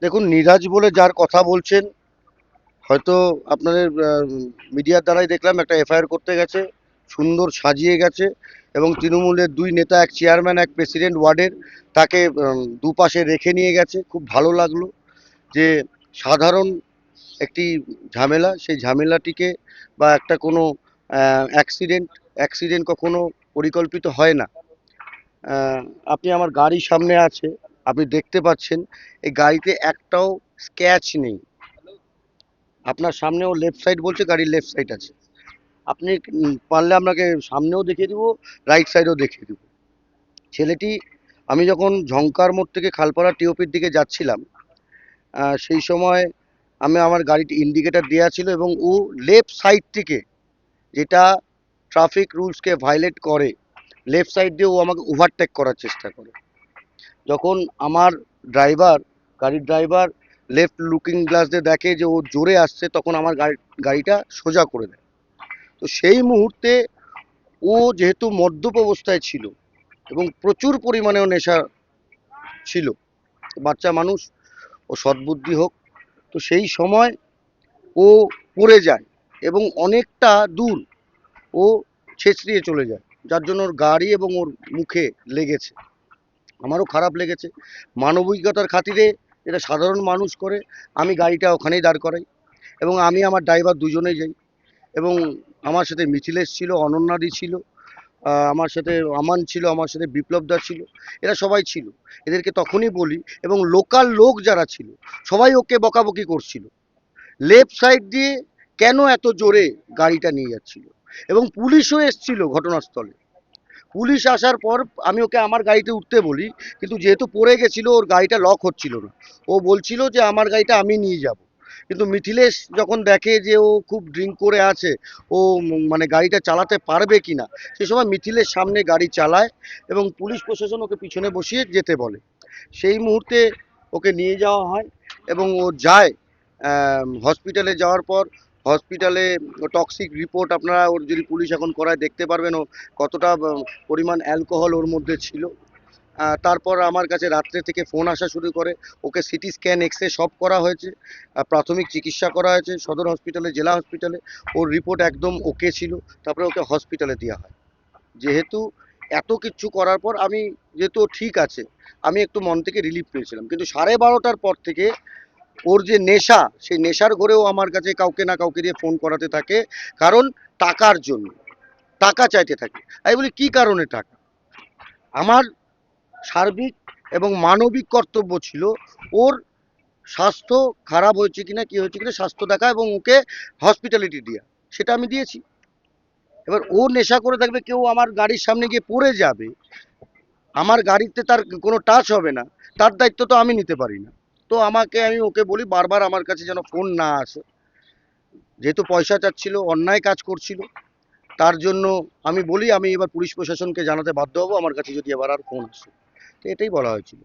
দেখুন, নীরাজ বলে যার কথা বলছেন, হয়তো আপনাদের মিডিয়ার দ্বারাই দেখলাম একটা এফআইআর করতে গেছে, সুন্দর সাজিয়ে গেছে, এবং তৃণমূলের দুই নেতা, এক চেয়ারম্যান এক প্রেসিডেন্ট ওয়ার্ডের, তাকে দুপাশে রেখে নিয়ে গেছে। খুব ভালো লাগলো যে সাধারণ একটি ঝামেলা, সেই ঝামেলাটিকে বা একটা কোনো অ্যাক্সিডেন্ট অ্যাক্সিডেন্ট কখনো পরিকল্পিত হয় না। আহ, আপনি আমার গাড়ির সামনে আছে, আপনি দেখতে পাচ্ছেন এই গাড়িতে একটাও স্ক্র্যাচ নেই। আপনার সামনেও লেফট সাইড বলছে, গাড়ির লেফট সাইড আছে। আপনি পারলে আপনাকে সামনেও দেখিয়ে দিব, রাইট সাইডও দেখিয়ে দিব। ছেলেটি, আমি যখন ঝংকার মোড় থেকে খালপাড়া টিওপির দিকে যাচ্ছিলাম, সেই সময় আমি আমার গাড়িটি ইন্ডিকেটার দেওয়া ছিল, এবং ও লেফট সাইড থেকে, যেটা ট্রাফিক রুলসকে ভায়োলেট করে, লেফট সাইড দিয়ে ও আমাকে ওভারটেক করার চেষ্টা করে। যখন আমার ড্রাইভার, গাড়ির ড্রাইভার লেফট লুকিং গ্লাস দিয়ে দেখে যে ও জোরে আসছে, তখন আমার গাড়িটা সোজা করে দেয়। তো সেই মুহূর্তে ও যেহেতু মদ্যপ অবস্থায় ছিল এবং প্রচুর পরিমাণেও নেশা ছিল, বাচ্চা মানুষ, ও সদ্বুদ্ধি হোক, তো সেই সময় ও পড়ে যায় এবং অনেকটা দূর ও ছেঁচড়িয়ে চলে যায়, যার জন্য ওর গাড়ি এবং ওর মুখে লেগেছে। আমারও খারাপ লেগেছে। মানবিকতার খাতিরে, যেটা সাধারণ মানুষ করে, আমি গাড়িটা ওখানেই দাঁড় করাই, এবং আমি আমার ড্রাইভার দুজনেই যাই। এবং আমার সাথে মিথিলেশ ছিল, অনন্যাদি ছিল, আমার সাথে আমান ছিল, আমার সাথে বিপ্লব দা ছিল, এরা সবাই ছিল। এদেরকে তখনই বলি, এবং লোকাল লোক যারা ছিল সবাই ওকে বকাবকি করছিল লেফট সাইড দিয়ে কেন এত জোরে গাড়িটা নিয়ে যাচ্ছিল। এবং পুলিশও এসছিল ঘটনাস্থলে। পুলিশ আসার পর আমি ওকে আমার গাড়িতে উঠতে বলি, কিন্তু যেহেতু পড়ে গেছিল, ওর গাড়িটা লক হচ্ছিল না। ও বলছিল যে আমার গাড়িটা আমি নিয়ে যাব। কিন্তু মিথিলেশ যখন দেখে যে ও খুব ড্রিঙ্ক করে আছে, ও মানে গাড়িটা চালাতে পারবে কিনা, সে সময় মিথিলের সামনে গাড়ি চালায় এবং পুলিশ প্রশাসন ওকে পিছনে বসিয়ে যেতে বলে। সেই মুহূর্তে ওকে নিয়ে যাওয়া হয় এবং ও যায়। হসপিটালে যাওয়ার পর, হসপিটালে টক্সিক রিপোর্ট, আপনারা ওর যদি পুলিশ এখন করায় দেখতে পারবেন ও কতটা পরিমাণ অ্যালকোহল ওর মধ্যে ছিল। তারপর আমার কাছে রাত্রে থেকে ফোন আসা শুরু করে। ওকে সিটি স্ক্যান, এক্স রে সব করা হয়েছে, প্রাথমিক চিকিৎসা করা হয়েছে সদর হসপিটালে, জেলা হসপিটালে। ওর রিপোর্ট একদম ওকে ছিল। তারপরে ওকে হসপিটালে দেওয়া হয়। যেহেতু এত কিচ্ছু করার পর আমি, যেহেতু ও ঠিক আছে, আমি একটু মন থেকে রিলিফ পেয়েছিলাম। কিন্তু 12:30টার পর থেকে ওর যে নেশা, সেই নেশার ঘরেও আমার কাছে কাউকে না কাউকে দিয়ে ফোন করাতে থাকে, কারণ টাকার জন্য, টাকা চাইতে থাকে। আমি বলি, কি কারণে টাকা? আমার সার্বিক এবং মানবিক কর্তব্য ছিল ওর স্বাস্থ্য খারাপ হয়েছে কিনা, কি হয়েছে কিনা স্বাস্থ্য দেখা, এবং ওকে হসপিটালিটি দেওয়া, সেটা আমি দিয়েছি। এবার ও নেশা করে থাকবে, কেউ আমার গাড়ির সামনে গিয়ে পড়ে যাবে, আমার গাড়িতে তার কোনো টাচ হবে না, তার দায়িত্ব তো আমি নিতে পারি না। তো আমি ওকে বলি বারবার আমার কাছে যেন ফোন না আসে। যেহেতু পয়সা চাচ্ছিল, অন্যায় কাজ করছিল, তার জন্য আমি বলি আমি এবার পুলিশ প্রশাসনকে জানাতে বাধ্য হব আমার কাছে যদি এবার আর ফোন আসে। তো এটাই বলা হয়েছিল।